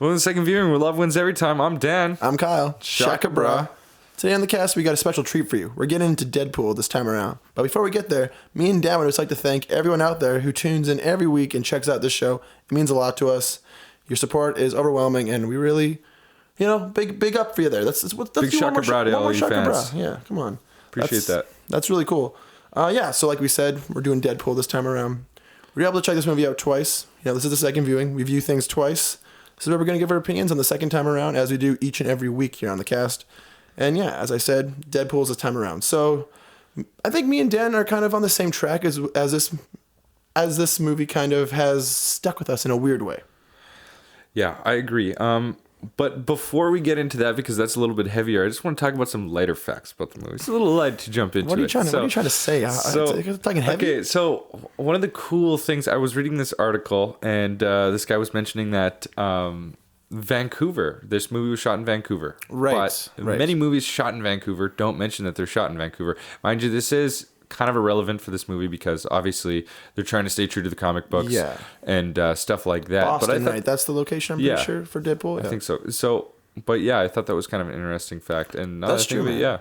Well, the second viewing, where love wins every time. I'm Dan. I'm Kyle. Shaka bra. Today on the cast, we got a special treat for you. We're getting into Deadpool this time around. But before we get there, me and Dan would just like to thank everyone out there who tunes in every week and checks out this show. It means a lot to us. Your support is overwhelming, and we really, big up for you there. That's big Shaka bra to all you fans. Yeah, come on. Appreciate that. That's really cool. So like we said, we're doing Deadpool this time around. We were able to check this movie out twice. This is the second viewing. We view things twice. This is where we're going to give our opinions on the second time around, as we do each and every week here on the cast. And as I said, Deadpool's this time around. So I think me and Dan are kind of on the same track as this movie kind of has stuck with us in a weird way. Yeah, I agree. But before we get into that, because that's a little bit heavier, I just want to talk about some lighter facts about the movie. It's a little light to jump into. What are you trying to say? It's talking heavy. Okay, so one of the cool things, I was reading this article, and this guy was mentioning that Vancouver, this movie was shot in Vancouver. Right. But many movies shot in Vancouver don't mention that they're shot in Vancouver. Mind you, this is kind of irrelevant for this movie because obviously they're trying to stay true to the comic books and stuff like that. Boston, right? That's the location, I'm pretty sure, for Deadpool. I think so. But I thought that was kind of an interesting fact. And that's true, man.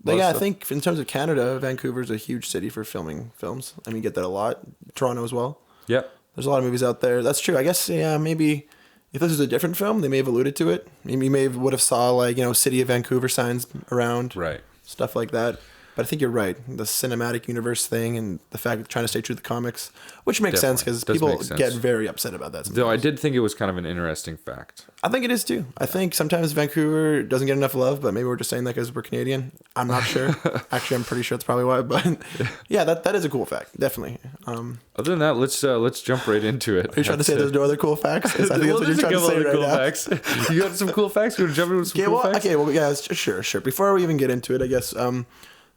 I think in terms of Canada, Vancouver's a huge city for filming films. I mean, you get that a lot. Toronto as well. Yeah. There's a lot of movies out there. That's true. I guess, maybe if this was a different film, they may have alluded to it. Maybe you would have saw City of Vancouver signs around. Right. Stuff like that. But I think you're right. The cinematic universe thing and the fact of trying to stay true to the comics, which makes sense because people get very upset about that sometimes. Though I did think it was kind of an interesting fact. I think it is too. I think sometimes Vancouver doesn't get enough love, but maybe we're just saying that because we're Canadian. I'm not sure. Actually, I'm pretty sure that's probably why. But that is a cool fact. Definitely. Other than that, let's jump right into it. Are you trying to say there's no other cool facts? I think that's what you're trying to say right now. Facts. You got some cool facts? You want to jump into some cool facts? Okay, sure. Before we even get into it, I guess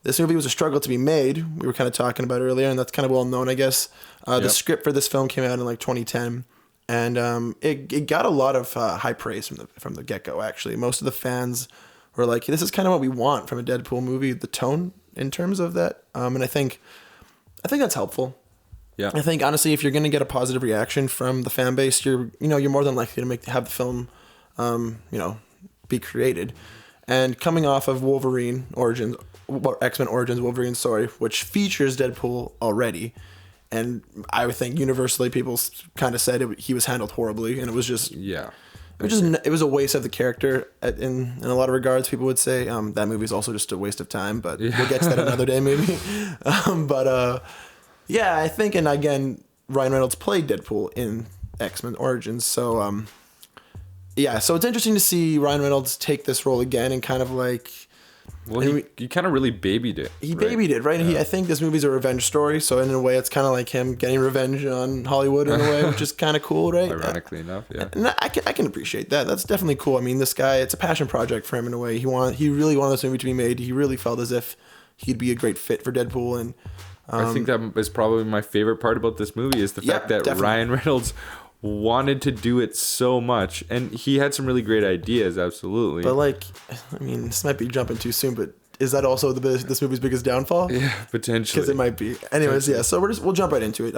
this movie was a struggle to be made. We were kind of talking about it earlier, and that's kind of well known, I guess. The script for this film came out in 2010, and it got a lot of high praise from the get-go, actually. Most of the fans were like, this is kind of what we want from a Deadpool movie, the tone in terms of that. And I think that's helpful. Yeah. I think, honestly, if you're going to get a positive reaction from the fan base, you're more than likely to have the film, be created. And coming off of Wolverine Origins, or X-Men Origins Wolverine, which features Deadpool already, and I would think universally people kind of said he was handled horribly, and it was just it was a waste of the character in a lot of regards. People would say that movie is also just a waste of time, but we'll get to that another day maybe. I think, and again, Ryan Reynolds played Deadpool in X-Men Origins, so so it's interesting to see Ryan Reynolds take this role again and kind of he kind of really babied it. He babied it, right? Yeah. I think this movie's a revenge story, so in a way it's kind of like him getting revenge on Hollywood in a way, which is kind of cool, right? Ironically enough, yeah. And I can appreciate that. That's definitely cool. I mean, this guy, it's a passion project for him in a way. He really wanted this movie to be made. He really felt as if he'd be a great fit for Deadpool, and I think that is probably my favorite part about this movie is the fact that definitely. Ryan Reynolds wanted to do it so much, and he had some really great ideas, absolutely. But this might be jumping too soon, but is that also this movie's biggest downfall? Yeah, potentially. Because it might be. Anyways, so we'll jump right into it.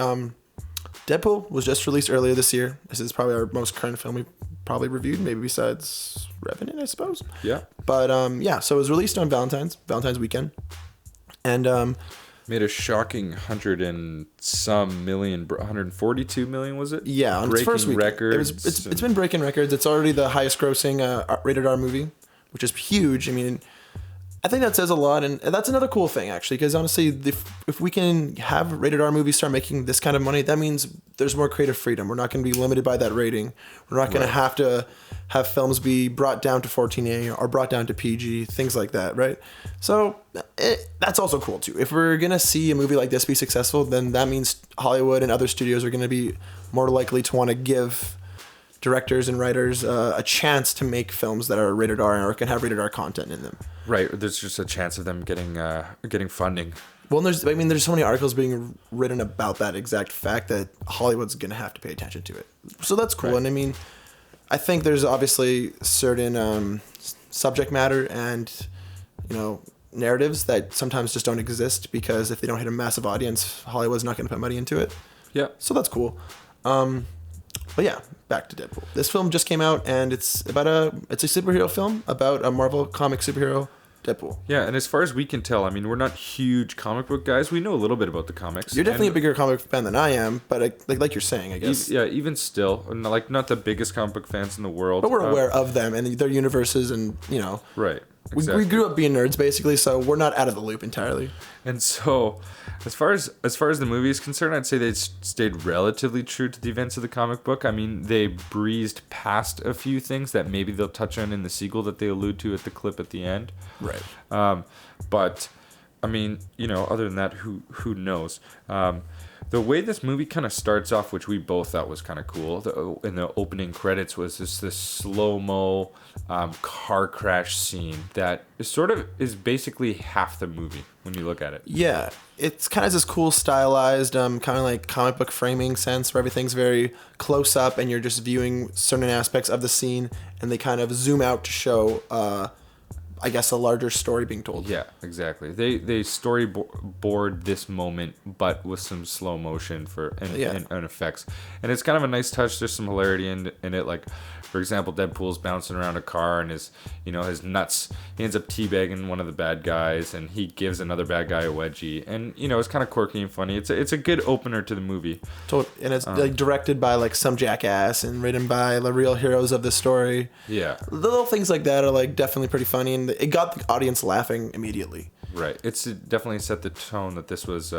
Deadpool was just released earlier this year. This is probably our most current film we've probably reviewed, maybe besides Revenant, I suppose. Yeah. But so it was released on Valentine's weekend, and made a shocking 142 million, was it? Yeah, on its first week. Records. It's been breaking records. It's already the highest grossing rated R movie, which is huge. I mean, I think that says a lot, and that's another cool thing, actually, because honestly, if we can have rated R movies start making this kind of money, that means there's more creative freedom. We're not going to be limited by that rating. We're not going to have to have films be brought down to 14A or brought down to PG, things like that, right? So that's also cool, too. If we're going to see a movie like this be successful, then that means Hollywood and other studios are going to be more likely to want to give directors and writers a chance to make films that are rated R or can have rated R content in them. Right. There's just a chance of them getting funding. Well, there's so many articles being written about that exact fact that Hollywood's going to have to pay attention to it. So that's cool. Right. And I mean, I think there's obviously certain subject matter and, narratives that sometimes just don't exist because if they don't hit a massive audience, Hollywood's not going to put money into it. Yeah. So that's cool. But yeah, back to Deadpool. This film just came out, and it's a superhero film about a Marvel comic superhero, Deadpool. Yeah, and as far as we can tell, I mean, we're not huge comic book guys. We know a little bit about the comics. You're definitely a bigger comic fan than I am, but like you're saying, I guess. Yeah, even still, like not the biggest comic book fans in the world. But we're aware of them and their universes, and Right. Exactly. We grew up being nerds, basically, so we're not out of the loop entirely. And so, as far as the movie is concerned, I'd say they stayed relatively true to the events of the comic book. I mean, they breezed past a few things that maybe they'll touch on in the sequel that they allude to at the clip at the end. Right. But I mean, other than that, who knows? The way this movie kind of starts off, which we both thought was kind of cool, in the opening credits was this slow-mo car crash scene that is basically half the movie when you look at it. Yeah, it's kind of this cool stylized, kind of like comic book framing sense where everything's very close up and you're just viewing certain aspects of the scene, and they kind of zoom out to show I guess a larger story being told. Yeah, exactly. They storyboard this moment, but with some slow motion and effects, and it's kind of a nice touch. There's some hilarity in it. Like, for example, Deadpool's bouncing around a car and his nuts. He ends up teabagging one of the bad guys, and he gives another bad guy a wedgie, and it's kind of quirky and funny. It's a good opener to the movie. And it's like directed by like some jackass and written by the real heroes of the story. Yeah, little things like that are like definitely pretty funny, and it got the audience laughing immediately. Right. It's definitely set the tone that this was.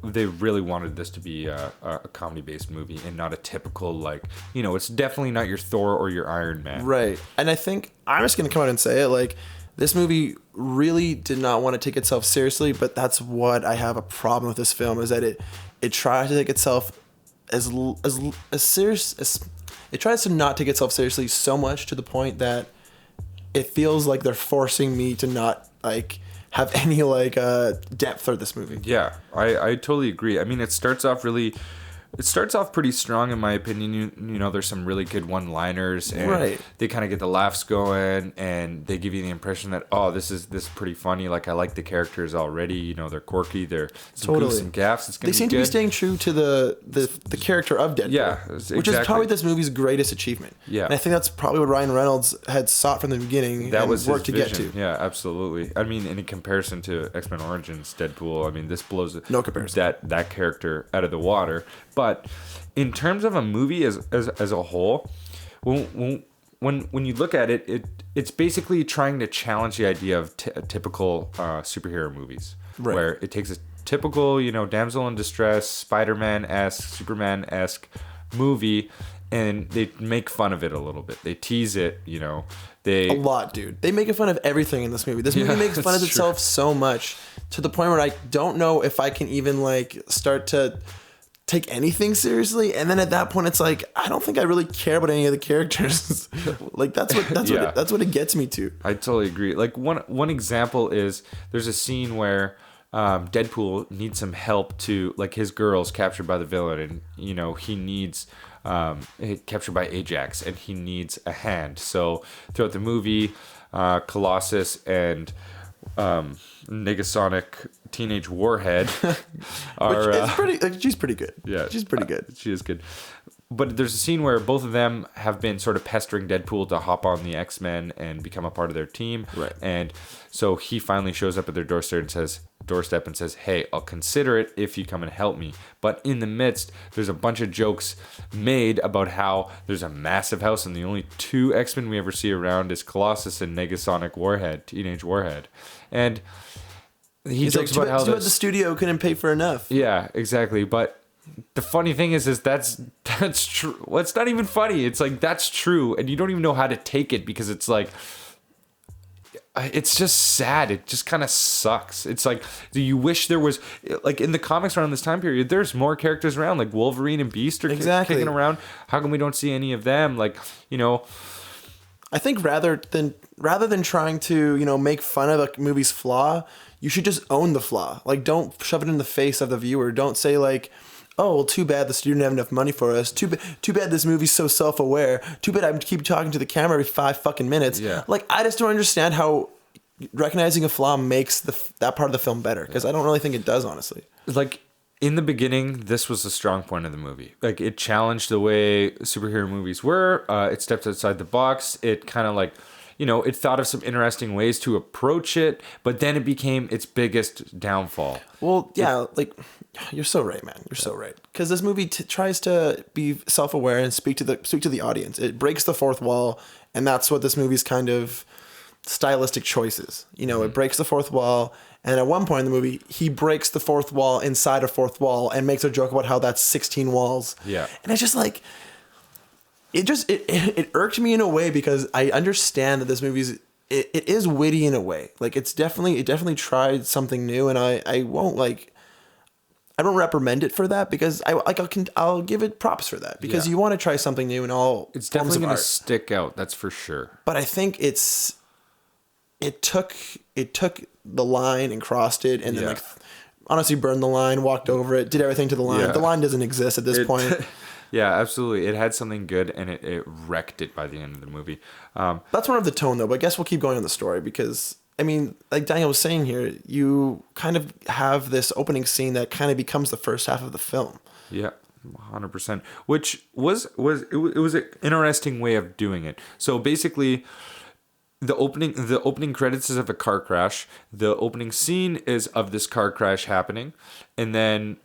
They really wanted this to be a comedy-based movie and not a typical, it's definitely not your Thor or your Iron Man. Right. And I think I'm just going to come out and say it, like, this movie really did not want to take itself seriously, but that's what I have a problem with this film, is that it tries to take itself as serious as... It tries to not take itself seriously so much to the point that it feels like they're forcing me to not, have any depth for this movie. Yeah, I totally agree. I mean, it starts off pretty strong in my opinion. There's some really good one-liners, and right. They kind of get the laughs going, and they give you the impression that this is pretty funny. Like, I like the characters already. They're quirky. They're some gaffes. It's gonna they seem to be staying true to the character of Deadpool. Yeah, exactly. Which is probably this movie's greatest achievement. Yeah, and I think that's probably what Ryan Reynolds had sought from the beginning. That was worked his to vision. get to. Yeah, absolutely. I mean, in comparison to X-Men Origins Deadpool, I mean, this blows no comparison that character out of the water. But in terms of a movie as a whole, when you look at it, it's basically trying to challenge the idea of typical superhero movies, right, where it takes a typical, damsel in distress, Spider-Man-esque, Superman-esque movie, and they make fun of it a little bit. They tease it, a lot, dude. They make fun of everything in this movie. This movie makes fun of itself so much to the point where I don't know if I can even start to take anything seriously, and then at that point it's like I don't think I really care about any of the characters. That's what it gets me to. I totally agree. Like one example is there's a scene where Deadpool needs some help to, his girl's captured by the villain, and he needs captured by Ajax, and he needs a hand. So throughout the movie, Colossus and Negasonic Teenage Warhead are she's pretty good. Yeah, she's pretty good. She is good. But there's a scene where both of them have been sort of pestering Deadpool to hop on the X-Men and become a part of their team. Right. And so he finally shows up at their doorstep and says, "Hey, I'll consider it if you come and help me." But in the midst, there's a bunch of jokes made about how there's a massive house and the only two X-Men we ever see around is Colossus and Negasonic Warhead, Teenage Warhead. And he jokes about how the studio couldn't pay for enough. Yeah, exactly. But the funny thing is that's true. Well, it's not even funny. It's that's true, and you don't even know how to take it because it's it's just sad. It just kind of sucks. It's do you wish there was in the comics around this time period? There's more characters around, like Wolverine and Beast are kicking around. How come we don't see any of them? I think rather than trying to make fun of a movie's flaw, you should just own the flaw. Don't shove it in the face of the viewer. Don't say oh, well, too bad the studio didn't have enough money for us. Too bad this movie's so self-aware. Too bad I keep talking to the camera every 5 fucking minutes. Yeah. I just don't understand how recognizing a flaw makes that part of the film better, because I don't really think it does, honestly. in the beginning, this was a strong point of the movie. Like, it challenged the way superhero movies were. It stepped outside the box. It kind of like, it thought of some interesting ways to approach it, but then it became its biggest downfall. Well, yeah, you're so right, man. You're so right. Because this movie tries to be self-aware and speak to the audience. It breaks the fourth wall, and that's what this movie's kind of stylistic choices. It breaks the fourth wall, and at one point in the movie, he breaks the fourth wall inside a fourth wall and makes a joke about how that's 16 walls. Yeah. And it's just like, it irked me in a way because I understand that this movie's it is witty in a way. Like, it definitely tried something new, and I won't I don't reprimand it for that, because I'll give it props for that, because you want to try something new in all. It's definitely going to stick out, that's for sure. But I think it took the line and crossed it, and then honestly burned the line, walked over it, did everything to the line. Yeah. The line doesn't exist at this point. Yeah, absolutely. It had something good, and it wrecked it by the end of the movie. That's one of the tone, though. But I guess we'll keep going on the story, because, I mean, like Daniel was saying here, you kind of have this opening scene that kind of becomes the first half of the film. Yeah, 100%. Which was an interesting way of doing it. So basically, the opening credits is of a car crash. The opening scene is of this car crash happening, and then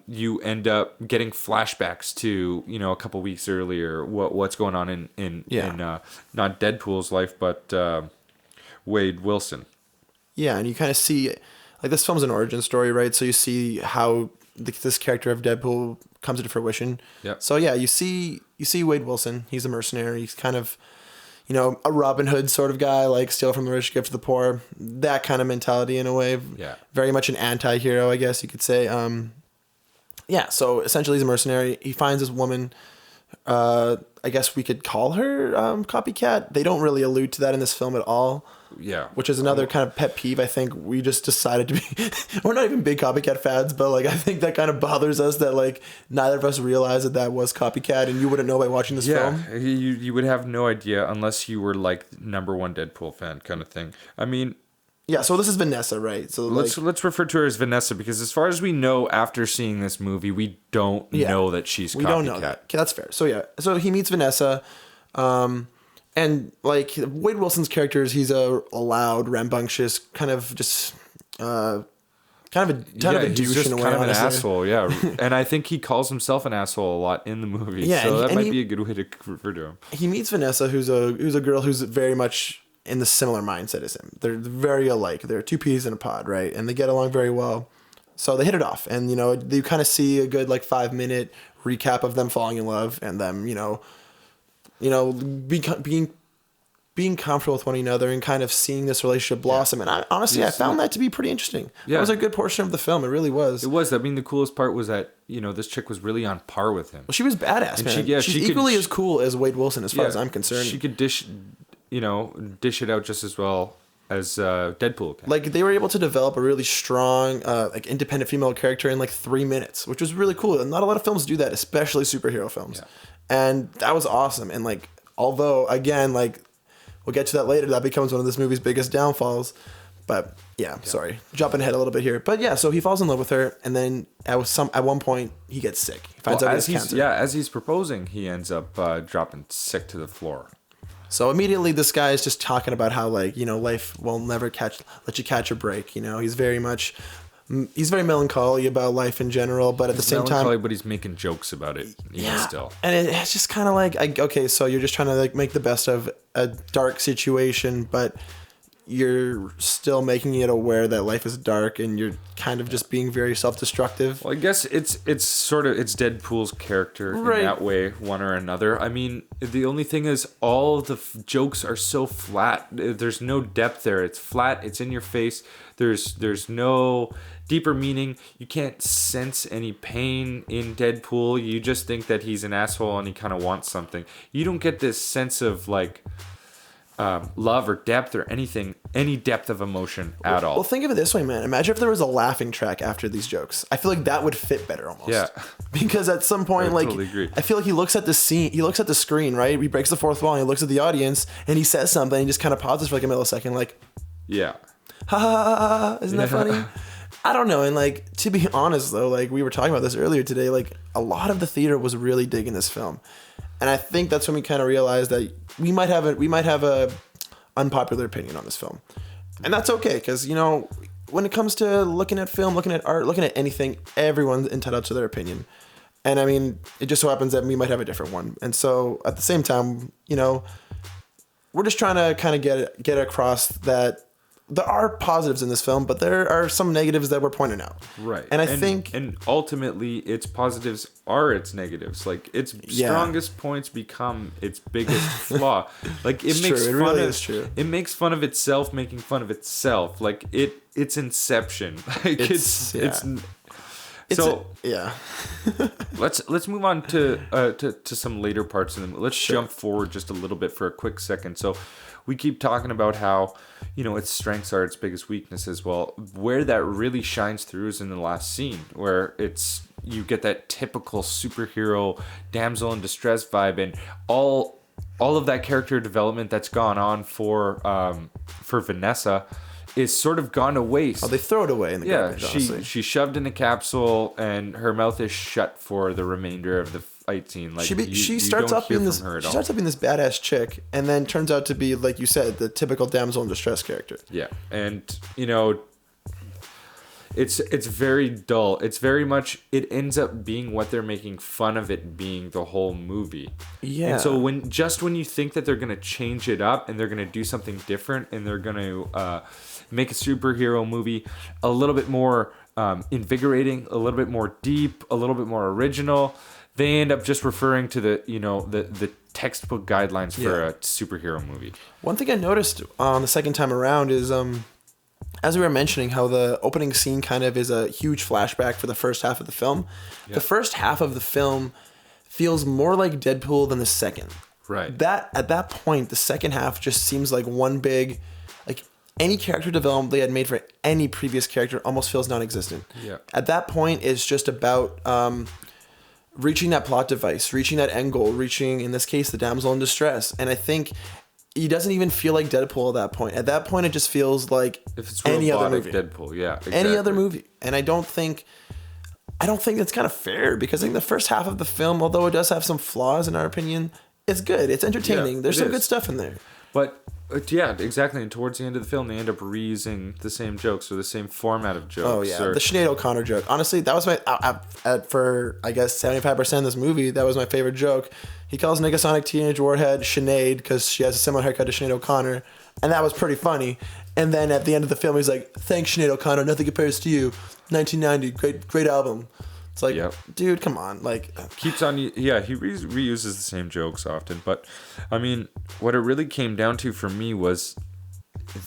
you end up getting flashbacks to a couple weeks earlier what's going on in not Deadpool's life, but Wade Wilson. Yeah, and you kind of see, like, this film's an origin story, right? So you see how this character of Deadpool comes into fruition. Yeah. So yeah, you see Wade Wilson. He's a mercenary. He's kind of a Robin Hood sort of guy, like steal from the rich, give to the poor. That kind of mentality in a way. Yeah. Very much an anti-hero, I guess you could say. So essentially he's a mercenary. He finds this woman, I guess we could call her copycat. They don't really allude to that in this film at all. Yeah. Which is another kind of pet peeve. I think we just decided to be... We're not even big copycat fans, but I think that kind of bothers us that neither of us realized that was copycat, and you wouldn't know by watching this film. Yeah, you would have no idea unless you were number one Deadpool fan kind of thing. I mean... Yeah, so this is Vanessa, right? So let's refer to her as Vanessa, because as far as we know after seeing this movie, we don't know that she's copycat. We don't know that. Okay, that's fair. So he meets Vanessa, and Wade Wilson's character is he's a loud, rambunctious, kind of just kind of a douche in a way. Kind of an asshole, yeah. And I think he calls himself an asshole a lot in the movie. Yeah, so that might be a good way to refer to him. He meets Vanessa, who's a girl who's very much in the similar mindset as him. They're very alike. They're two peas in a pod, right? And they get along very well. So they hit it off, and you kind of see a good 5-minute recap of them falling in love, and them being comfortable with one another, and kind of seeing this relationship blossom. And I found that to be pretty interesting. Yeah. It was a good portion of the film. It really was. It was. I mean, the coolest part was that this chick was really on par with him. Well, she was badass, man. She's equally as cool as Wade Wilson, as far as I'm concerned. She could dish it out just as well as Deadpool can. They were able to develop a really strong, independent female character in 3 minutes, which was really cool. And not a lot of films do that, especially superhero films. Yeah. And that was awesome. And although again, we'll get to that later, that becomes one of this movie's biggest downfalls. But sorry, jumping ahead a little bit here. But yeah, so he falls in love with her, and then at one point he gets sick. He finds out he has cancer. Yeah, as he's proposing, he ends up dropping sick to the floor. So immediately this guy is just talking about how life will never let you catch a break. He's very melancholy about life in general, but at the same time, but he's making jokes about it still. And it's just kind of okay, so you're just trying to make the best of a dark situation, but you're still making it aware that life is dark, and you're kind of just being very self-destructive. Well, I guess it's Deadpool's character in that way, one or another. I mean, the only thing is all the jokes are so flat. There's no depth there. It's flat. It's in your face. There's no deeper meaning. You can't sense any pain in Deadpool. You just think that he's an asshole and he kind of wants something. You don't get this sense of love or depth or any depth of emotion at all. Well, think of it this way, man. Imagine if there was a laughing track after these jokes. I feel like that would fit better almost. Yeah. Because at some point, I totally agree. I feel like he looks at the screen, right? He breaks the fourth wall and he looks at the audience and he says something and he just kind of pauses for a millisecond, yeah. Ha ha ha ha. Isn't that funny? I don't know. And like, to be honest though, like we were talking about this earlier today, like a lot of the theater was really digging this film. And I think that's when we kind of realized that we might have a unpopular opinion on this film. And that's okay. Cause you know, when it comes to looking at film, looking at art, looking at anything, everyone's entitled to their opinion. And I mean, it just so happens that we might have a different one. And so at the same time, you know, we're just trying to kind of get across that there are positives in this film, but there are some negatives that we're pointing out. Right. And I think... And ultimately, its positives are its negatives. Like, its strongest points become its biggest flaw. Like, it makes true. It fun really of... is true. It makes fun of itself making fun of itself. Like, it's Inception. Like, it's let's move on to some later parts of them. Let's jump forward just a little bit for a quick second. So we keep talking about how, you know, its strengths are its biggest weaknesses. Well, where that really shines through is in the last scene, where you get that typical superhero damsel in distress vibe, and all of that character development that's gone on for Vanessa is sort of gone to waste. Oh, they throw it away in the garbage, honestly. She's shoved in a capsule, and her mouth is shut for the remainder of the fight scene. Like, she starts up being this badass chick, and then turns out to be, like you said, the typical damsel in distress character. Yeah, and you know, it's very dull. It's very much, it ends up being what they're making fun of it being the whole movie. Yeah. And so when you think that they're gonna change it up and they're gonna do something different and they're gonna make a superhero movie a little bit more invigorating, a little bit more deep, a little bit more original, they end up just referring to the textbook guidelines for a superhero movie. One thing I noticed on the second time around is as we were mentioning, how the opening scene kind of is a huge flashback for the first half of the film. Yeah. The first half of the film feels more like Deadpool than the second. Right. At that point, the second half just seems like one big, like any character development they had made for any previous character almost feels non-existent. Yeah. At that point, it's just about reaching that plot device, reaching that end goal, reaching, in this case, the damsel in distress. And I think he doesn't even feel like Deadpool at that point. At that point, it just feels like any other movie. Deadpool, yeah, exactly. Any other movie. And I don't think that's kind of fair, because I think the first half of the film, although it does have some flaws in our opinion, it's good. It's entertaining. Yeah, There's some good stuff in there. But yeah, exactly. And towards the end of the film, they end up reusing the same jokes or the same format of jokes. Oh yeah, the Sinead O'Connor joke. Honestly, that was my for I guess 75% of this movie. That was my favorite joke. He calls Negasonic Teenage Warhead Sinead because she has a similar haircut to Sinead O'Connor, and that was pretty funny. And then at the end of the film, he's like, "Thanks, Sinead O'Connor. Nothing compares to you. 1990, great album." It's like, dude, come on. Like, keeps on. Yeah, he reuses the same jokes often. But, I mean, what it really came down to for me was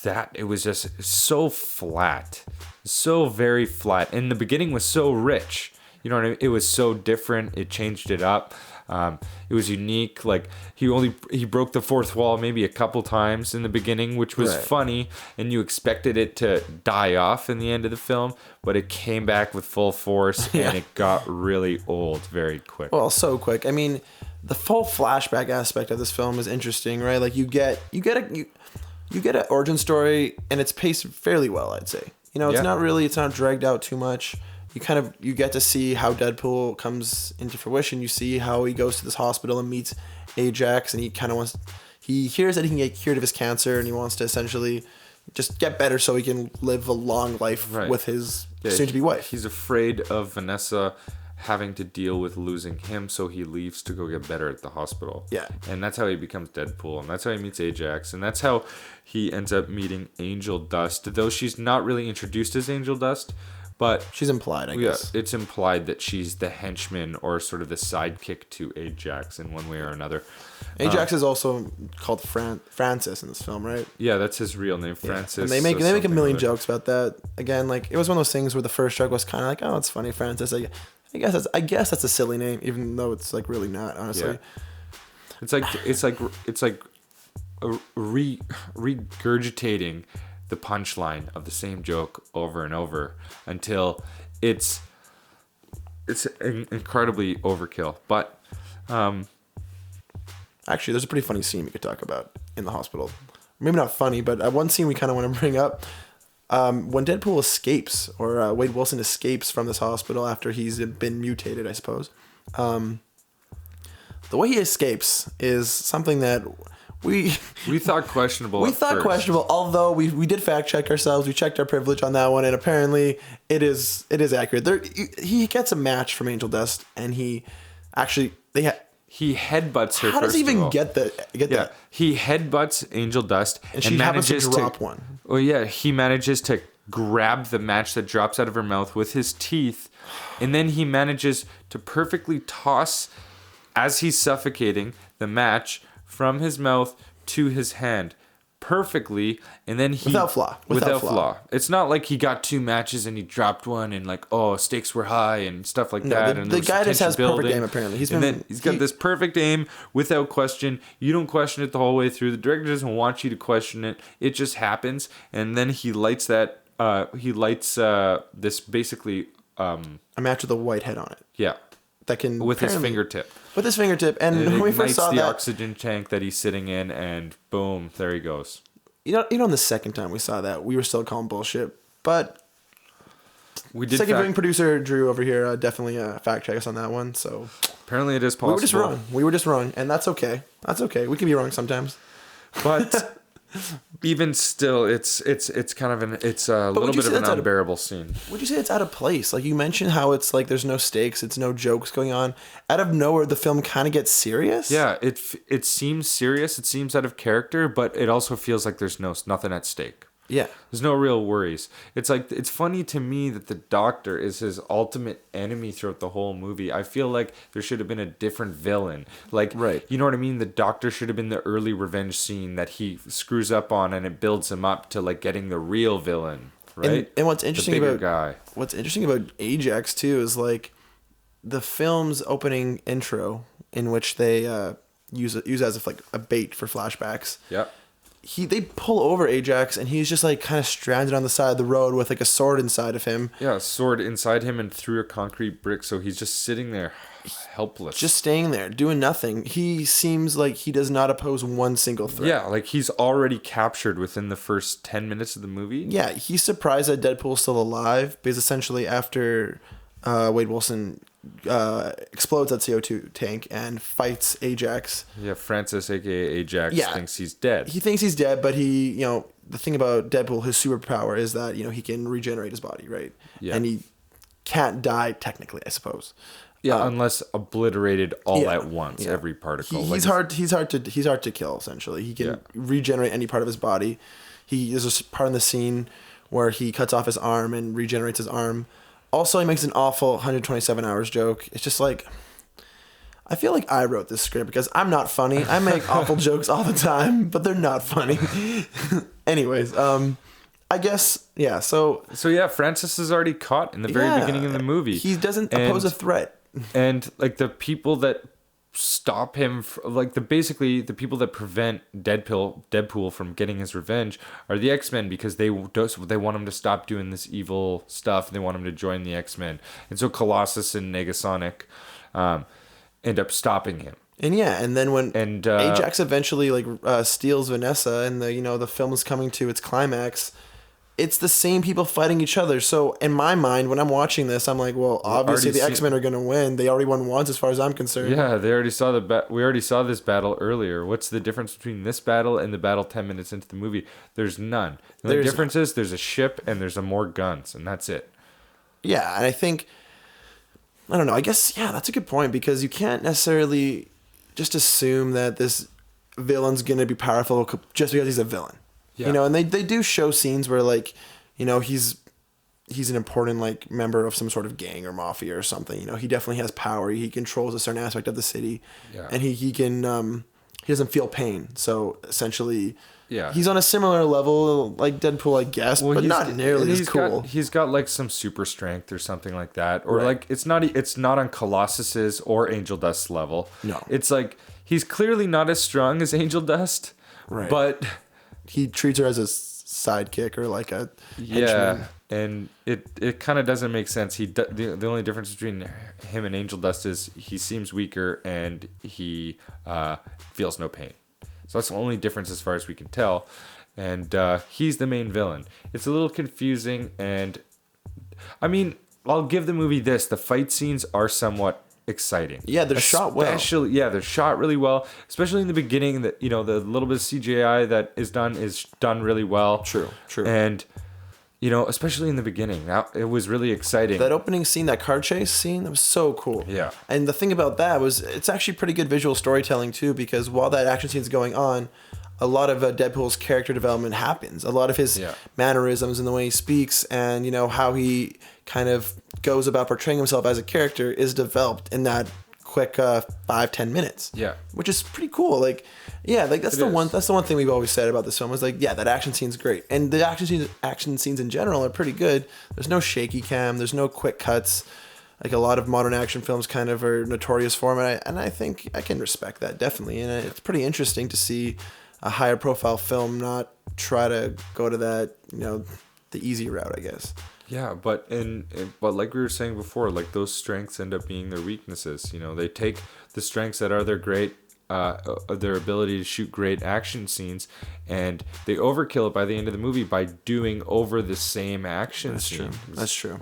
that it was just so flat. So very flat. And the beginning was so rich. You know what I mean? It was so different. It changed it up. It was unique. Like, he broke the fourth wall maybe a couple times in the beginning, which was funny, and you expected it to die off in the end of the film, but it came back with full force, and it got really old very quick. Well, so quick. I mean, the full flashback aspect of this film is interesting, right? Like, you get an origin story, and it's paced fairly well, I'd say. You know, it's not dragged out too much. You get to see how Deadpool comes into fruition. You see how he goes to this hospital and meets Ajax, and he hears that he can get cured of his cancer, and he wants to essentially just get better so he can live a long life with his soon-to-be wife. He's afraid of Vanessa having to deal with losing him, so he leaves to go get better at the hospital. Yeah. And that's how he becomes Deadpool, and that's how he meets Ajax, and that's how he ends up meeting Angel Dust, though she's not really introduced as Angel Dust. But she's implied, I guess. Yeah, it's implied that she's the henchman or sort of the sidekick to Ajax in one way or another. Ajax is also called Francis in this film, right? Yeah, that's his real name, Francis. And they make a million jokes about that. Again, like, it was one of those things where the first joke was kind of like, oh, it's funny, Francis. I guess that's a silly name, even though it's like really not, honestly. Yeah. It's like regurgitating the punchline of the same joke over and over until it's incredibly overkill. But actually, there's a pretty funny scene we could talk about in the hospital. Maybe not funny, but one scene we kind of want to bring up. when Deadpool escapes, or Wade Wilson escapes from this hospital after he's been mutated, I suppose. The way he escapes is something that we thought questionable. We thought questionable, although we did fact check ourselves. We checked our privilege on that one, and apparently it is accurate. He gets a match from Angel Dust, and he headbutts her. How does he even get that? He headbutts Angel Dust, and she manages to drop one. Oh yeah, he manages to grab the match that drops out of her mouth with his teeth, and then he manages to perfectly toss, as he's suffocating, the match from his mouth to his hand perfectly, and then without flaw. It's not like he got two matches and he dropped one and like, oh, stakes were high and stuff like that. The guy just has perfect aim, apparently. He's got this perfect aim without question. You don't question it the whole way through. The director doesn't want you to question it. It just happens, and then he lights that. This basically a match with a white head on it. Yeah. That can with his fingertip. With his fingertip, and when we first saw the that oxygen tank that he's sitting in, and boom, there he goes. You know, the second time we saw that, we were still calling bullshit, but we did. Second viewing producer Drew over here definitely fact check us on that one. So apparently, it is possible. We were just wrong, and that's okay. We can be wrong sometimes, but. Even still, it's kind of a little bit of an unbearable scene. Would you say it's out of place? Like you mentioned how it's like there's no stakes, it's no jokes going on. Out of nowhere, the film kind of gets serious. Yeah, it seems serious. It seems out of character, but it also feels like there's nothing at stake. Yeah. There's no real worries. It's like, it's funny to me that the Doctor is his ultimate enemy throughout the whole movie. I feel like there should have been a different villain. Like, right. You know what I mean? The Doctor should have been the early revenge scene that he screws up on, and it builds him up to like getting the real villain, right? And what's interesting what's interesting about Ajax too is like the film's opening intro, in which they use as like a bait for flashbacks. Yep. They pull over Ajax, and he's just like kind of stranded on the side of the road with like a sword inside of him. Yeah, a sword inside him and through a concrete brick, so he's just sitting there helpless. Just staying there, doing nothing. He seems like he does not oppose one single threat. Yeah, like he's already captured within the first 10 minutes of the movie. Yeah, he's surprised that Deadpool's still alive, because essentially after Wade Wilson explodes that CO2 tank and fights Ajax. Yeah, Francis, aka Ajax, thinks he's dead. He thinks he's dead, but the thing about Deadpool, his superpower is that, he can regenerate his body, right? Yeah. And he can't die technically, I suppose. Yeah, unless obliterated all at once, every particle. He's hard to kill, essentially. He can regenerate any part of his body. There's a part in the scene where he cuts off his arm and regenerates his arm. Also, he makes an awful 127 hours joke. It's just like, I feel like I wrote this script because I'm not funny. I make awful jokes all the time, but they're not funny. Anyways, I guess, yeah. So yeah, Francis is already caught in the very beginning of the movie. He doesn't pose a threat. And like the people that stop him, basically the people that prevent Deadpool from getting his revenge are the X-Men, because they want him to stop doing this evil stuff. They want him to join the X-Men, and so Colossus and Negasonic end up stopping him. And then when Ajax eventually steals Vanessa, and the film is coming to its climax, it's the same people fighting each other. So in my mind, when I'm watching this, I'm like, well, obviously the X-Men are going to win. They already won once, as far as I'm concerned. Yeah, they already saw we already saw this battle earlier. What's the difference between this battle and the battle 10 minutes into the movie? There's none. The difference is there's a ship and there's more guns, and that's it. Yeah, and I think, I don't know, I guess, that's a good point, because you can't necessarily just assume that this villain's going to be powerful just because he's a villain. Yeah. And they do show scenes where he's an important member of some sort of gang or mafia or something. He definitely has power. He controls a certain aspect of the city, and he can he doesn't feel pain. So essentially, he's on a similar level like Deadpool, I guess, but not nearly as cool. He's got some super strength or something like that, or it's not on Colossus's or Angel Dust's level. No, it's like he's clearly not as strong as Angel Dust, right? But he treats her as a sidekick or like a henchman. And it kind of doesn't make sense. The only difference between him and Angel Dust is he seems weaker and he feels no pain. So that's the only difference as far as we can tell. and he's the main villain. It's a little confusing, and I mean, I'll give the movie this: the fight scenes are somewhat exciting. Yeah, they're shot well. Yeah, they're shot really well, especially in the beginning. That the little bit of CGI that is done really well. True. And especially in the beginning, it was really exciting. That opening scene, that car chase scene, that was so cool. Yeah. And the thing about that was, it's actually pretty good visual storytelling too, because while that action scene's going on, a lot of Deadpool's character development happens. A lot of his mannerisms and the way he speaks, and how he kind of goes about portraying himself as a character is developed in that quick 5-10 minutes. Yeah. Which is pretty cool. That's the one thing we've always said about this film was that action scene's great. And the action scenes in general are pretty good. There's no shaky cam, there's no quick cuts. Like a lot of modern action films kind of are notorious for them, and I think I can respect that definitely. And it's pretty interesting to see a higher profile film not try to go to that, the easy route, I guess. Yeah, but like we were saying before, like those strengths end up being their weaknesses. They take the strengths that are their their ability to shoot great action scenes, and they overkill it by the end of the movie by doing over the same action scenes. That's true.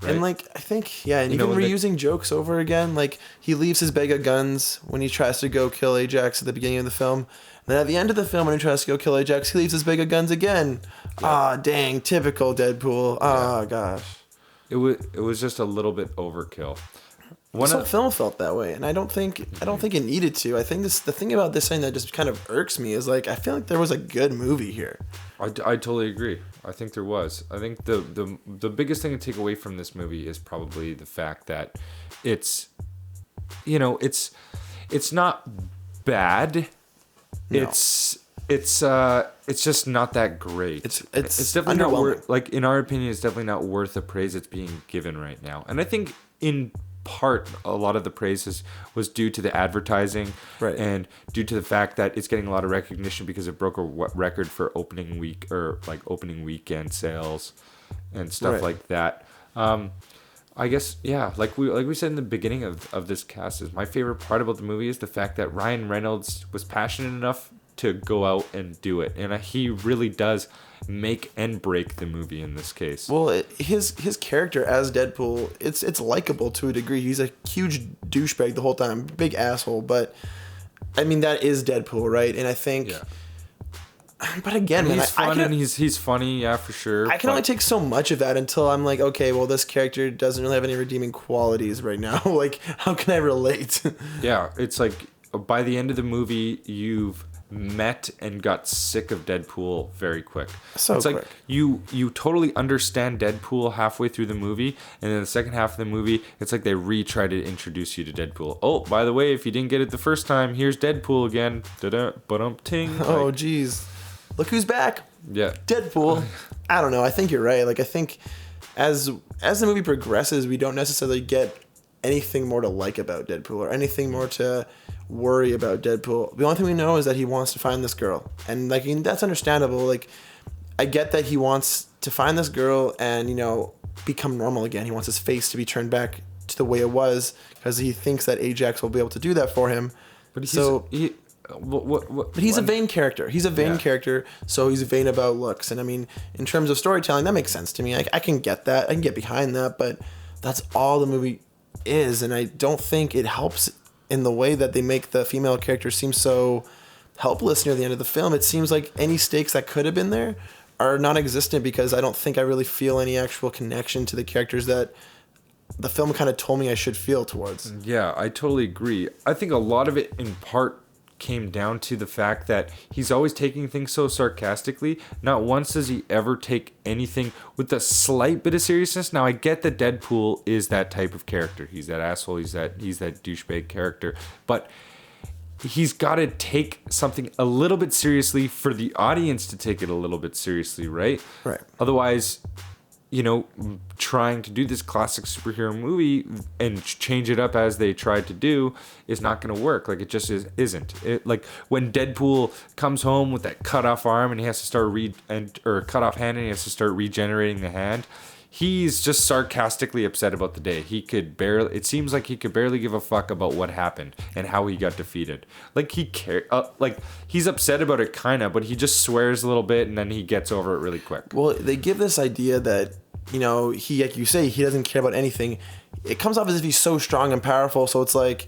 Right? And I think, and even reusing jokes over again. Like he leaves his bag of guns when he tries to go kill Ajax at the beginning of the film. Then at the end of the film, when he tries to go kill Ajax, he leaves his bag of guns again. Ah, dang, typical Deadpool. Ah, gosh. It was just a little bit overkill. This whole film felt that way, and I don't think it needed to. I think the thing about this thing that just kind of irks me is I feel like there was a good movie here. I totally agree. I think there was. I think the biggest thing to take away from this movie is probably the fact that it's not bad. No. It's just not that great. It's definitely not worth, in our opinion, it's definitely not worth the praise it's being given right now. And I think in part a lot of the praise was due to the advertising, right, and due to the fact that it's getting a lot of recognition because it broke a record for opening week or opening weekend sales and stuff like that. I guess, like we said in the beginning of this cast, is my favorite part about the movie is the fact that Ryan Reynolds was passionate enough to go out and do it, and he really does make and break the movie in this case. Well, his character as Deadpool, it's likable to a degree. He's a huge douchebag the whole time, big asshole, but I mean that is Deadpool, right? And I think. Yeah. But again, he's fun and he's funny, yeah, for sure. I can only take so much of that until I'm like, okay, well, this character doesn't really have any redeeming qualities right now. How can I relate? Yeah, it's like by the end of the movie, you've met and got sick of Deadpool very quick. It's quick. Like you totally understand Deadpool halfway through the movie, and then the second half of the movie, it's like they retry to introduce you to Deadpool. Oh, by the way, if you didn't get it the first time, here's Deadpool again. Ba-dum-ting. Oh, geez. Look who's back. Yeah. Deadpool. I don't know. I think you're right. I think as the movie progresses, we don't necessarily get anything more to like about Deadpool or anything more to worry about Deadpool. The only thing we know is that he wants to find this girl. And that's understandable. I get that he wants to find this girl and, become normal again. He wants his face to be turned back to the way it was because he thinks that Ajax will be able to do that for him. But But he's a vain character. He's a vain character, so he's vain about looks. And I mean, in terms of storytelling, that makes sense to me. I can get that. I can get behind that. But that's all the movie is, and I don't think it helps in the way that they make the female character seem so helpless near the end of the film. It seems like any stakes that could have been there are non-existent because I don't think I really feel any actual connection to the characters that the film kind of told me I should feel towards. Yeah, I totally agree. I think a lot of it in part came down to the fact that he's always taking things so sarcastically. Not once does he ever take anything with a slight bit of seriousness. Now I get that Deadpool is that type of character. He's that asshole. He's that douchebag character. But he's got to take something a little bit seriously for the audience to take it a little bit seriously, right? Right. Otherwise, trying to do this classic superhero movie and change it up as they tried to do is not going to work. It just isn't. When Deadpool comes home with that cut off arm and he has to start cut off hand and he has to start regenerating the hand, he's just sarcastically upset about the day. It seems like he could barely give a fuck about what happened and how he got defeated. Like he's upset about it kind of, but he just swears a little bit and then he gets over it really quick. Well, they give this idea that, he, like you say, he doesn't care about anything. It comes off as if he's so strong and powerful. So it's like,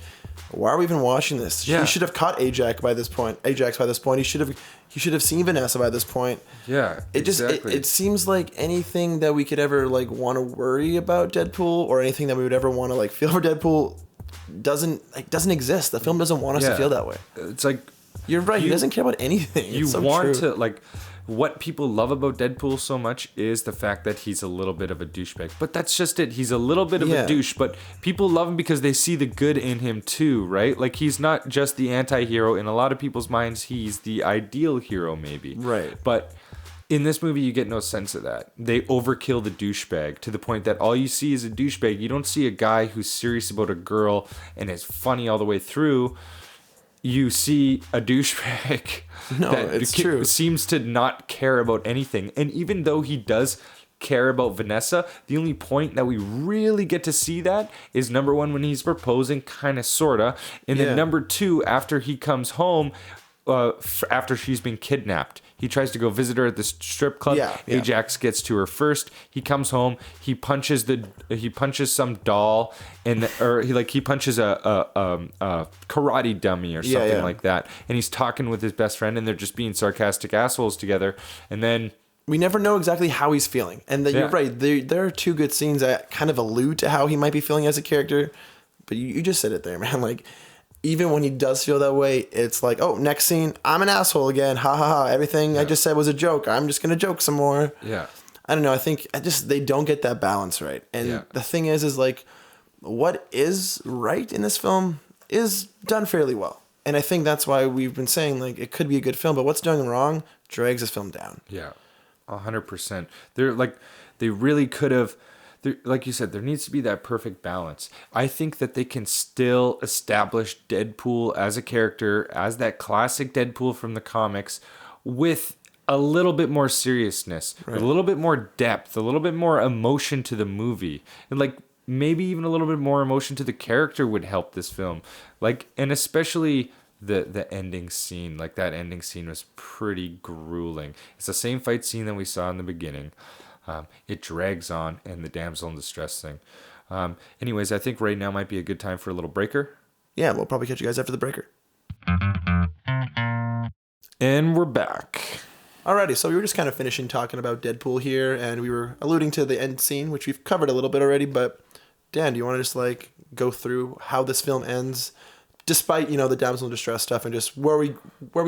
why are we even watching this? Yeah. He should have caught Ajax by this point. He should have seen Vanessa by this point. Yeah, exactly. It seems like anything that we could ever like want to worry about Deadpool, or anything that we would ever want to like feel for Deadpool doesn't exist. The film doesn't want us to feel that way. It's like, you're right. He doesn't care about anything. You want to like. What people love about Deadpool so much is the fact that he's a little bit of a douchebag. But that's just it. He's a little bit of a douche, but people love him because they see the good in him too, right? Like, he's not just the anti-hero. In a lot of people's minds, he's the ideal hero, maybe. Right. But in this movie, you get no sense of that. They overkill the douchebag to the point that all you see is a douchebag. You don't see a guy who's serious about a girl and is funny all the way through. You see a douchebag that seems to not care about anything. And even though he does care about Vanessa, the only point that we really get to see that is, number one, when he's proposing, kind of, sort of. And then number two, after he comes home, after she's been kidnapped. He tries to go visit her at this strip club. Ajax gets to her first. He comes home. He punches some doll, he punches a karate dummy or something like that. And he's talking with his best friend, and they're just being sarcastic assholes together. And then we never know exactly how he's feeling. And you're right. There are two good scenes that kind of allude to how he might be feeling as a character. But you just said it there, man. Like, even when he does feel that way, it's like, oh, next scene, I'm an asshole again. Ha ha ha. Everything I just said was a joke. I'm just going to joke some more. Yeah. I don't know. I think they don't get that balance right. And the thing is like, what is right in this film is done fairly well. And I think that's why we've been saying, like, it could be a good film, but what's done wrong drags this film down. Yeah. 100%. They really could have. Like you said, there needs to be that perfect balance. I think that they can still establish Deadpool as a character, as that classic Deadpool from the comics, with a little bit more seriousness, a little bit more depth, a little bit more emotion to the movie. And like, maybe even a little bit more emotion to the character would help this film. Like, and especially the ending scene. Like, that ending scene was pretty grueling. It's the same fight scene that we saw in the beginning. It drags on, and the damsel in distress thing. Anyways, I think right now might be a good time for a little breaker. Yeah, we'll probably catch you guys after the breaker. And we're back. Alrighty, so we were just kind of finishing talking about Deadpool here, and we were alluding to the end scene, which we've covered a little bit already, but Dan, do you want to just like go through how this film ends, despite, the damsel in distress stuff, and just where we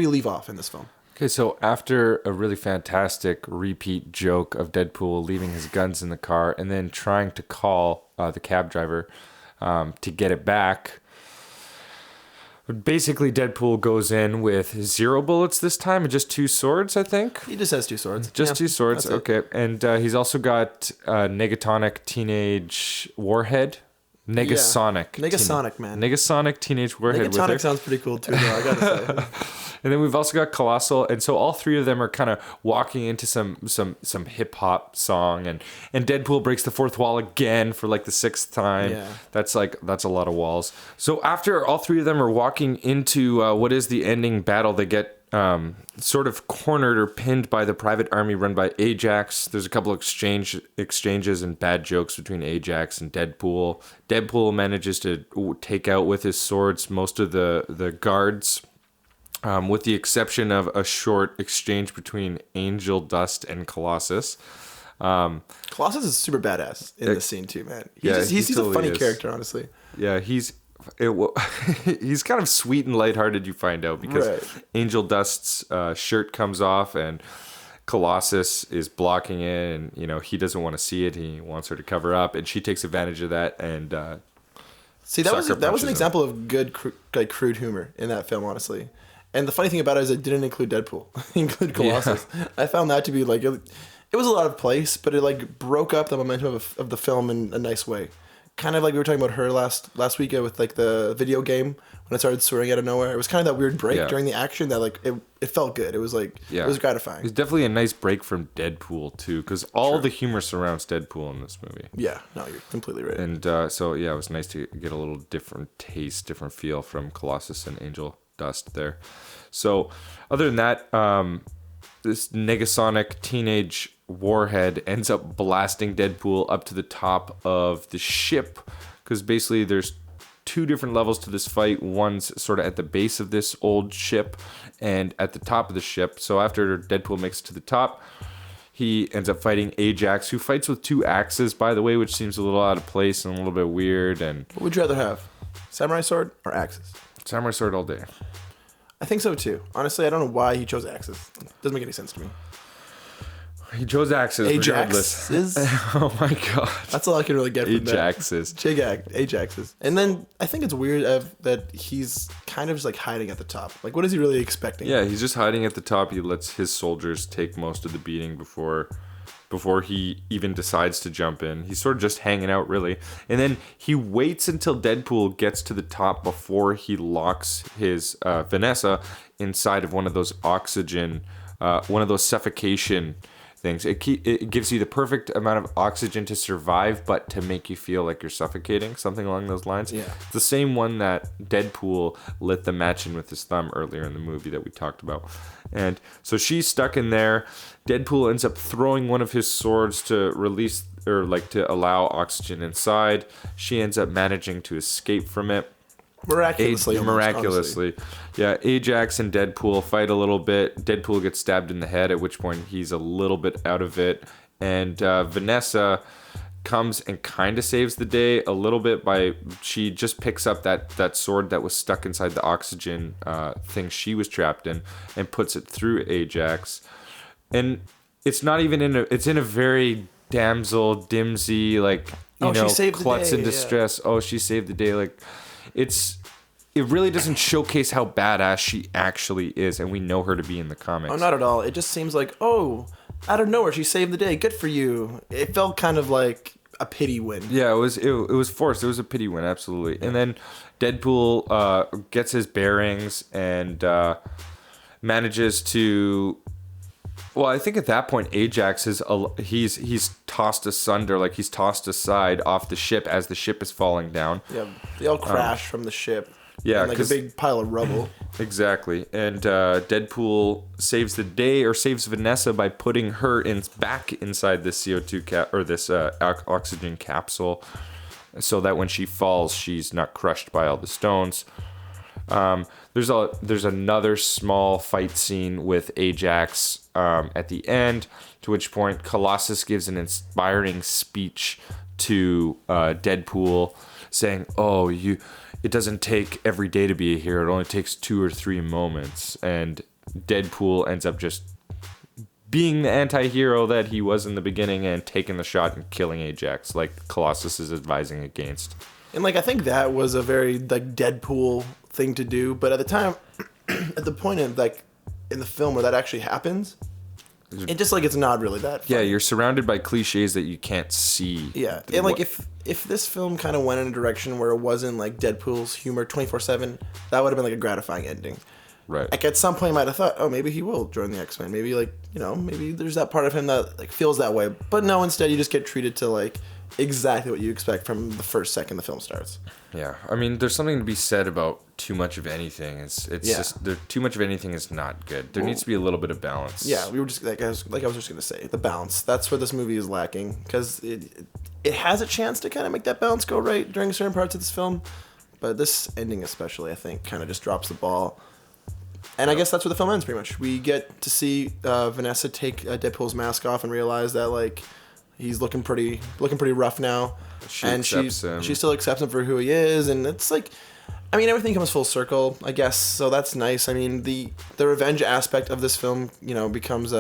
leave off in this film? Okay, so after a really fantastic repeat joke of Deadpool leaving his guns in the car and then trying to call the cab driver to get it back, basically Deadpool goes in with 0 bullets this time and just 2 swords, I think. He just has 2 swords. Just 2 swords, okay. And he's also got Negatonic Teenage Warhead. Negasonic. Negasonic, man. Negasonic Teenage Warhead. Negatonic sounds pretty cool too, though, I gotta say. And then we've also got Colossal, and so all 3 of them are kind of walking into some hip hop song, and Deadpool breaks the 4th wall again for like the 6th time. Yeah. That's a lot of walls. So after all 3 of them are walking into what is the ending battle, they get sort of cornered or pinned by the private army run by Ajax. There's a couple of exchanges and bad jokes between Ajax and Deadpool. Deadpool manages to take out with his swords most of the guards. With the exception of a short exchange between Angel Dust and Colossus. Colossus is super badass in this scene too, man. He's totally a funny character, honestly. Yeah, he's kind of sweet and lighthearted, you find out, because Angel Dust's shirt comes off and Colossus is blocking it, and he doesn't want to see it. He wants her to cover up, and she takes advantage of that and see, that was an example of good crude humor in that film, honestly. And the funny thing about it is it didn't include Deadpool. It included Colossus. Yeah. I found that to be like, it was a lot of place, but it like broke up the momentum of the film in a nice way. kind of like we were talking about her last week with like the video game when it started swearing out of nowhere. It was kind of that weird break during the action that like it felt good. It was like it was gratifying. It's definitely a nice break from Deadpool too, because all the humor surrounds Deadpool in this movie. Yeah, no, you're completely right. And so it was nice to get a little different taste, different feel from Colossus and Angel Dust there. So other than that, this Negasonic teenage warhead ends up blasting Deadpool up to the top of the ship, because basically there's two different levels to this fight. One's sort of at the base of this old ship and at the top of the ship. So after Deadpool makes it to the top, he ends up fighting Ajax, who fights with two axes, by the way, which seems a little out of place and a little bit weird. And what would you rather have, samurai sword or axes? Samurai sword all day. I think so too. Honestly, I don't know why he chose axes. Doesn't make any sense to me. He chose axes. Ajaxes? Oh my god. That's all I can really get from Ajaxes. Ajaxes. And then I think it's weird that he's kind of just like hiding at the top. Like, what is he really expecting? Yeah, he's just hiding at the top. He lets his soldiers take most of the beating before he even decides to jump in. He's sort of just hanging out, really. And then he waits until Deadpool gets to the top before he locks his Vanessa inside of one of those suffocation things. It gives you the perfect amount of oxygen to survive, but to make you feel like you're suffocating, something along those lines. Yeah. It's the same one that Deadpool lit the match in with his thumb earlier in the movie that we talked about. And so she's stuck in there. Deadpool ends up throwing one of his swords to release, or like to allow oxygen inside. She ends up managing to escape from it. Miraculously. Yeah, Ajax and Deadpool fight a little bit. Deadpool gets stabbed in the head, at which point he's a little bit out of it. And Vanessa comes and kind of saves the day a little bit she just picks up that sword that was stuck inside the oxygen thing she was trapped in and puts it through Ajax. And it's not even it's in a very damsel dimsy, like, klutz in distress. Yeah. Oh, she saved the day. Like, it really doesn't showcase how badass she actually is, and we know her to be in the comics. Oh, not at all. It just seems like, out of nowhere, she saved the day. Good for you. It felt kind of like a pity win. Yeah, it was forced. It was a pity win, absolutely. And then Deadpool gets his bearings and manages to. Well, I think at that point Ajax he's tossed asunder, like he's tossed aside off the ship as the ship is falling down. Yeah, they all crash from the ship. Yeah, like a big pile of rubble. Exactly, and Deadpool saves the day, or saves Vanessa by putting her back inside this CO2 or this oxygen capsule, so that when she falls, she's not crushed by all the stones. There's another small fight scene with Ajax at the end, to which point Colossus gives an inspiring speech to Deadpool, saying, it doesn't take every day to be a hero. It only takes 2 or 3 moments. And Deadpool ends up just being the anti-hero that he was in the beginning and taking the shot and killing Ajax, like Colossus is advising against. And like, I think that was a very like Deadpool thing to do, but at the time, at the point in like in the film where that actually happens, it just like it's not really that funny. Yeah, you're surrounded by cliches that you can't see. Yeah, and like if this film kind of went in a direction where it wasn't like Deadpool's humor 24/7, that would have been like a gratifying ending. Right. Like at some point, I might have thought, oh, maybe he will join the X-Men. Maybe like maybe there's that part of him that like feels that way. But no, instead you just get treated to like exactly what you expect from the first second the film starts. Yeah, I mean, there's something to be said about too much of anything. It's just too much of anything is not good. There needs to be a little bit of balance. Yeah, we were just like I was just gonna say, the balance. That's where this movie is lacking, because it has a chance to kind of make that balance go right during certain parts of this film, but this ending especially, I think, kind of just drops the ball. And I guess that's where the film ends, pretty much. We get to see Vanessa take Deadpool's mask off and realize that like he's looking pretty rough now. She still accepts him for who he is, and it's like, I mean, everything comes full circle, I guess. So that's nice. I mean, the revenge aspect of this film, becomes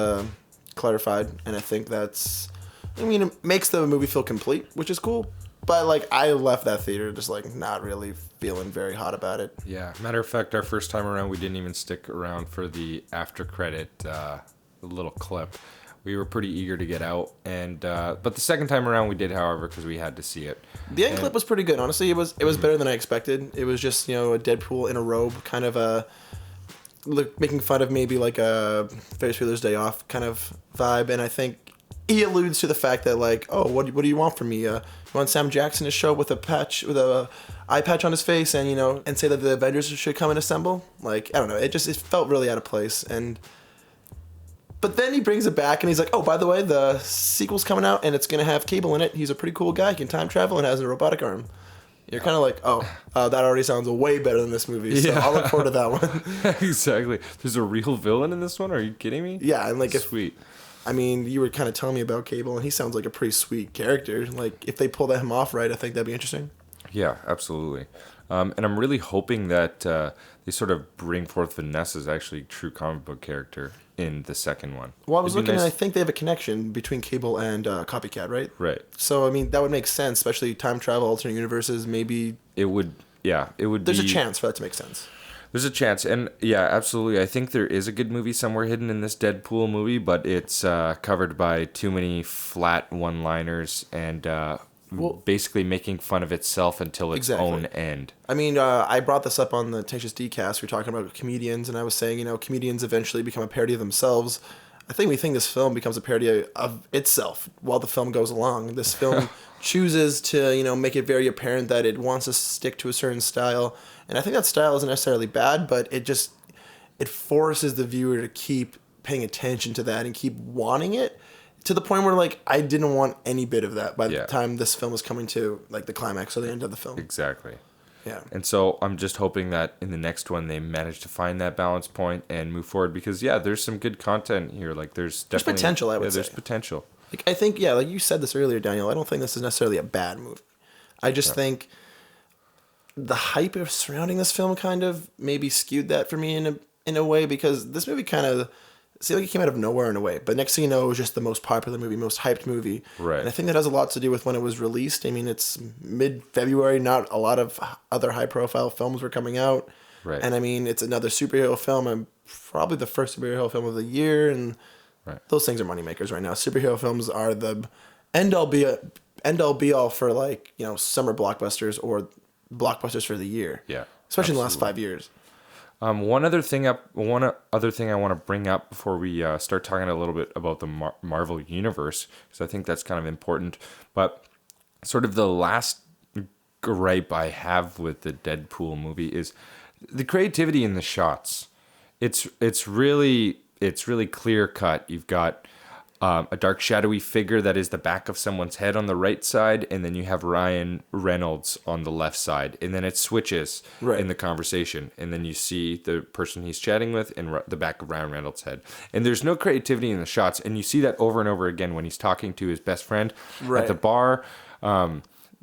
clarified, and I think it makes the movie feel complete, which is cool. But like, I left that theater just like not really feeling very hot about it. Yeah. Matter of fact, our first time around, we didn't even stick around for the after credit little clip. we were pretty eager to get out. And but the second time around we did, however, because we had to see it. The end clip was pretty good, honestly. It was better than I expected. It was just, a Deadpool in a robe, kind of making fun of maybe like a Ferris Bueller's Day Off kind of vibe. And I think he alludes to the fact that, like, oh, what do you want from me? You want Sam Jackson to show up with a eye patch on his face and, and say that the Avengers should come and assemble? Like, I don't know. It felt really out of place. But then he brings it back and he's like, oh, by the way, the sequel's coming out and it's going to have Cable in it. He's a pretty cool guy. He can time travel and has a robotic arm. You're kind of like, that already sounds way better than this movie. So I'll look forward to that one. Exactly. There's a real villain in this one? Are you kidding me? Yeah. And like, sweet. You were kind of telling me about Cable and he sounds like a pretty sweet character. Like, if they pull him off right, I think that'd be interesting. Yeah, absolutely. And I'm really hoping that they sort of bring forth Vanessa's actually true comic book character in the second one. Well, I was looking, and I think they have a connection between Cable and Copycat, right? Right. So, that would make sense, especially time travel, alternate universes, maybe. It would There's a chance for that to make sense. There's a chance, and yeah, absolutely. I think there is a good movie somewhere hidden in this Deadpool movie, but it's covered by too many flat one-liners and basically making fun of itself until its own end. I brought this up on the Tenacious D cast. We were talking about comedians, and I was saying, comedians eventually become a parody of themselves. I think we think this film becomes a parody of itself while the film goes along. This film chooses to, make it very apparent that it wants to stick to a certain style. And I think that style isn't necessarily bad, but it forces the viewer to keep paying attention to that and keep wanting it. To the point where, like, I didn't want any bit of that by the time this film was coming to, like, the climax or the end of the film. Exactly. Yeah. And so I'm just hoping that in the next one they manage to find that balance point and move forward because, there's some good content here. Like, there's potential, I would say. There's potential. Like, I think, like you said this earlier, Daniel, I don't think this is necessarily a bad movie. I just think the hype surrounding this film kind of maybe skewed that for me in a way because this movie kind of seemed like it came out of nowhere in a way. But next thing you know, it was just the most popular movie, most hyped movie. Right. And I think that has a lot to do with when it was released. It's mid-February. Not a lot of other high-profile films were coming out. Right. And it's another superhero film and probably the first superhero film of the year. And those things are moneymakers right now. Superhero films are the end-all be-all for, like, summer blockbusters or blockbusters for the year. Yeah. Especially in the last 5 years. One other thing I want to bring up before we start talking a little bit about the Marvel Universe, because I think that's kind of important. But sort of the last gripe I have with the Deadpool movie is the creativity in the shots. It's really clear cut. You've got a dark shadowy figure that is the back of someone's head on the right side, and then you have Ryan Reynolds on the left side, and then it switches in the conversation, and then you see the person he's chatting with in the back of Ryan Reynolds' head, and there's no creativity in the shots, and you see that over and over again when he's talking to his best friend at the bar.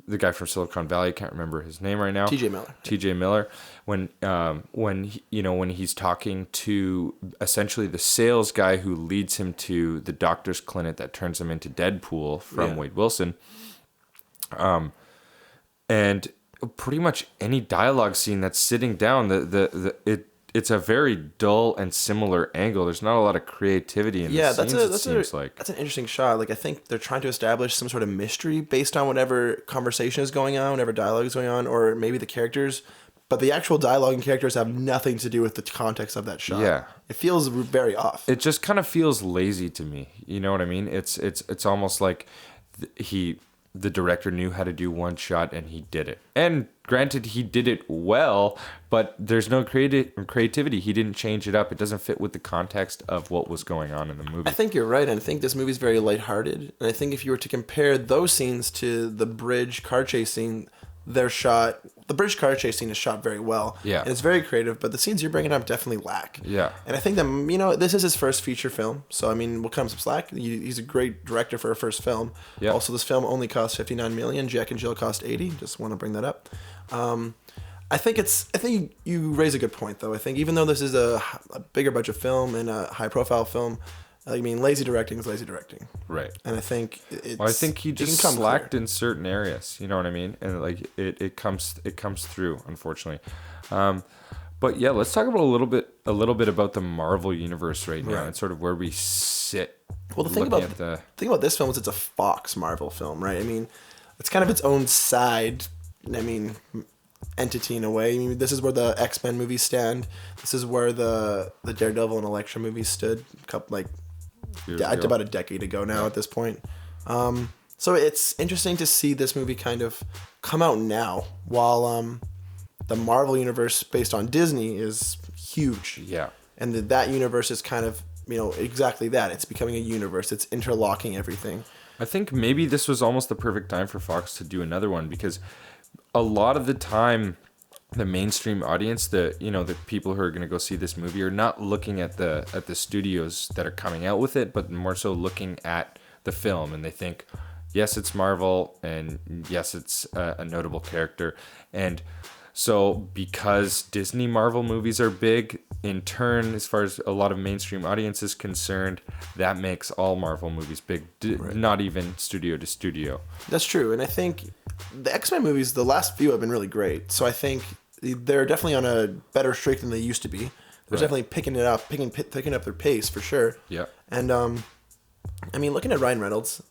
The guy from Silicon Valley, I can't remember his name right now. TJ Miller. When he's talking to essentially the sales guy who leads him to the doctor's clinic that turns him into Deadpool from Wade Wilson. And pretty much any dialogue scene that's sitting down, it's a very dull and similar angle. There's not a lot of creativity in the scenes, it seems like. That's an interesting shot. Like, I think they're trying to establish some sort of mystery based on whatever conversation is going on, whatever dialogue is going on, or maybe the characters. But the actual dialogue and characters have nothing to do with the context of that shot. Yeah. It feels very off. It just kind of feels lazy to me. You know what I mean? It's almost like the director knew how to do one shot and he did it. And granted, he did it well, but there's no creativity. He didn't change it up. It doesn't fit with the context of what was going on in the movie. I think you're right. And I think this movie's very lighthearted. And I think if you were to compare those scenes to the bridge car chase scene, the bridge car chase scene is shot very well. Yeah. And it's very creative, but the scenes you're bringing up definitely lack. Yeah. And I think that, this is his first feature film. So, we'll cut him some slack. He's a great director for a first film. Yeah. Also, this film only cost $59 million. Jack and Jill cost $80. Just want to bring that up. I think you raise a good point, though. I think even though this is a bigger budget film and a high profile film, lazy directing is lazy directing. Right. And I think I think he just slacked in certain areas. You know what I mean? And like it comes through, unfortunately. But yeah, let's talk about a little bit about the Marvel Universe right now and sort of where we sit. Well, the thing about this film is it's a Fox Marvel film, right? I mean, it's kind of its own side. I mean, entity in a way. I mean, this is where the X-Men movies stand. This is where the Daredevil and Elektra movies stood. About a decade ago now. At this point. So it's interesting to see this movie kind of come out now, while the Marvel universe based on Disney is huge. Yeah. And that universe is kind of, exactly that. It's becoming a universe. It's interlocking everything. I think maybe this was almost the perfect time for Fox to do another one, because a lot of the time the mainstream audience, the people who are going to go see this movie, are not looking at the studios that are coming out with it, but more so looking at the film, and they think, yes, it's Marvel, and yes, it's a notable character. And so because Disney Marvel movies are big, in turn, as far as a lot of mainstream audience is concerned, that makes all Marvel movies big, right. Not even studio to studio. That's true. And I think the X-Men movies, the last few have been really great. So I think they're definitely on a better streak than they used to be. They're definitely picking it up, picking up their pace for sure. Yeah. And I mean, looking at Ryan Reynolds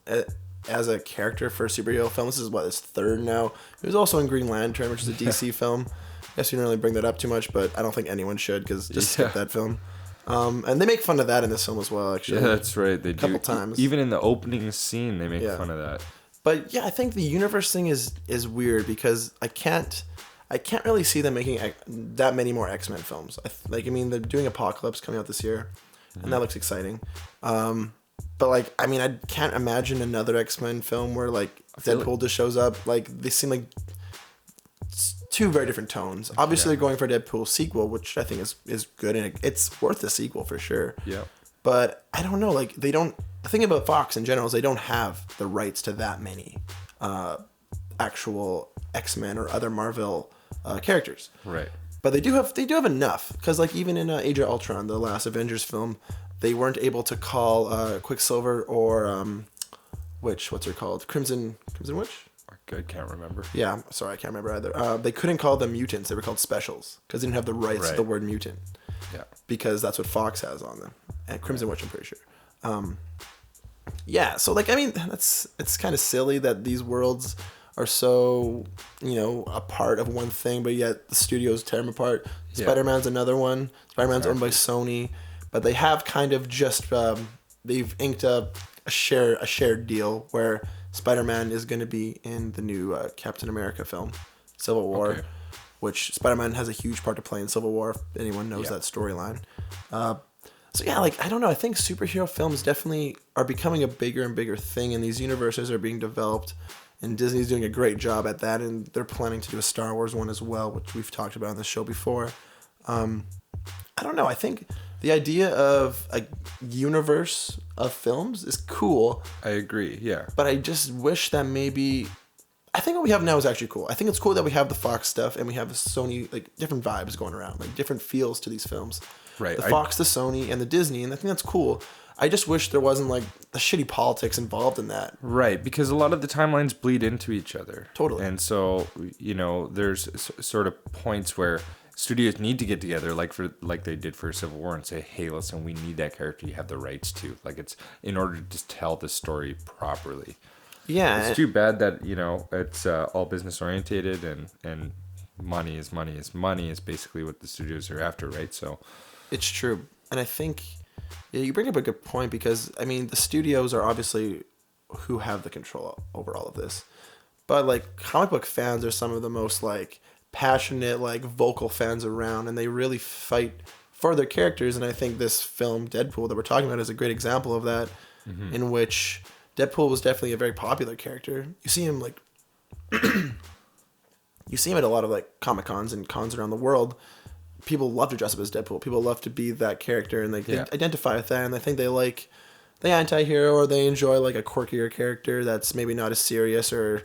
as a character for a superhero film, this is his third now. He was also in Green Lantern, which is a DC film. I guess we didn't really bring that up too much, but I don't think anyone should, because just skip that film. And they make fun of that in this film as well, actually. Yeah, that's right. They do. A couple times. Even in the opening scene, they make fun of that. But yeah, I think the universe thing is weird, because I can't really see them making that many more X-Men films. They're doing Apocalypse coming out this year, and that looks exciting. But I can't imagine another X-Men film where Deadpool just shows up. They seem like two very different tones. Obviously, they're going for a Deadpool sequel, which I think is good, and it's worth the sequel for sure. Yeah. But I don't know. They don't. The thing about Fox in general is they don't have the rights to that many actual X-Men or other Marvel characters. Right. But they do have enough, because even in Age of Ultron, the last Avengers film, they weren't able to call Quicksilver or what's her called? Crimson Witch? I can't remember. Yeah, sorry, I can't remember either. They couldn't call them mutants. They were called specials, because they didn't have the rights to the word mutant. Yeah. Because that's what Fox has on them. And Crimson Witch, I'm pretty sure. Yeah, so it's kind of silly that these worlds are so, a part of one thing, but yet the studios tear them apart. Yeah. Spider-Man's another one. Spider-Man's owned by Sony, but they have kind of just they've inked a shared deal where Spider-Man is going to be in the new Captain America film, Civil War, which Spider-Man has a huge part to play in Civil War, if anyone knows that storyline. So yeah, I don't know. I think superhero films definitely are becoming a bigger and bigger thing, and these universes are being developed, and Disney's doing a great job at that, and they're planning to do a Star Wars one as well, which we've talked about on the show before. I don't know. I think the idea of a universe of films is cool. I agree, yeah. But I just wish that maybe... I think what we have now is actually cool. I think it's cool that we have the Fox stuff, and we have the Sony, different vibes going around, different feels to these films. Right. The Fox, the Sony, and the Disney, and I think that's cool. I just wish there wasn't the shitty politics involved in that. Right, because a lot of the timelines bleed into each other. Totally. And so, there's sort of points where studios need to get together, like they did for Civil War, and say, hey, listen, we need that character you have the rights to. It's in order to just tell the story properly. Yeah. It's too bad that, it's all business orientated, and money is basically what the studios are after, right? So it's true. And I think you bring up a good point, because the studios are obviously who have the control over all of this. But comic book fans are some of the most passionate, vocal fans around, and they really fight for their characters. And I think this film, Deadpool, that we're talking about, is a great example of that, in which Deadpool was definitely a very popular character. You see him you see him at a lot of Comic Cons and cons around the world. People love to dress up as Deadpool. People love to be that character, and they identify with that, and I think they like the anti-hero, or they enjoy a quirkier character that's maybe not as serious, or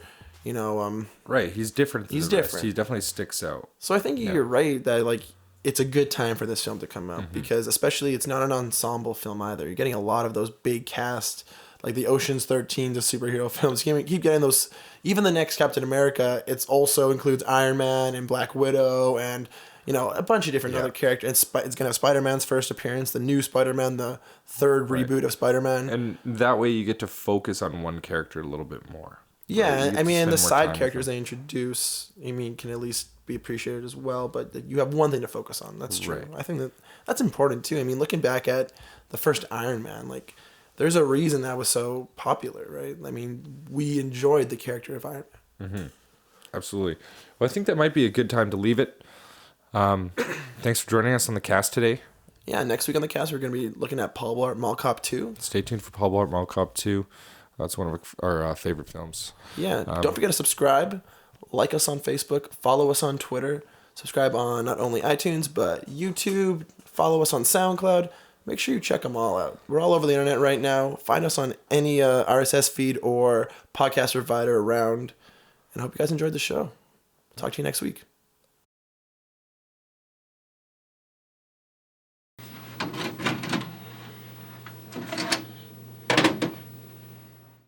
right. He's different. He's different. He definitely sticks out. So I think you're right that it's a good time for this film to come out, because especially it's not an ensemble film either. You're getting a lot of those big cast, the Ocean's 13 to superhero films. You keep getting those. Even the next Captain America, it also includes Iron Man and Black Widow and a bunch of different other characters. It's going to have Spider-Man's first appearance, the new Spider-Man, the third reboot of Spider-Man. And that way you get to focus on one character a little bit more. Yeah, I mean, and the side characters they introduce, can at least be appreciated as well, but you have one thing to focus on. That's true. Right. I think that's important too. I mean, looking back at the first Iron Man, like, there's a reason that was so popular, right? I mean, we enjoyed the character of Iron Man. Mm-hmm. Absolutely. Well, I think that might be a good time to leave it. Thanks for joining us on the cast today. Yeah, next week on the cast, we're going to be looking at Paul Blart Mall Cop 2. Stay tuned for Paul Blart Mall Cop 2. That's one of our favorite films. Yeah, don't forget to subscribe, like us on Facebook, follow us on Twitter, subscribe on not only iTunes, but YouTube, follow us on SoundCloud. Make sure you check them all out. We're all over the internet right now. Find us on any RSS feed or podcast provider around. And I hope you guys enjoyed the show. Talk to you next week.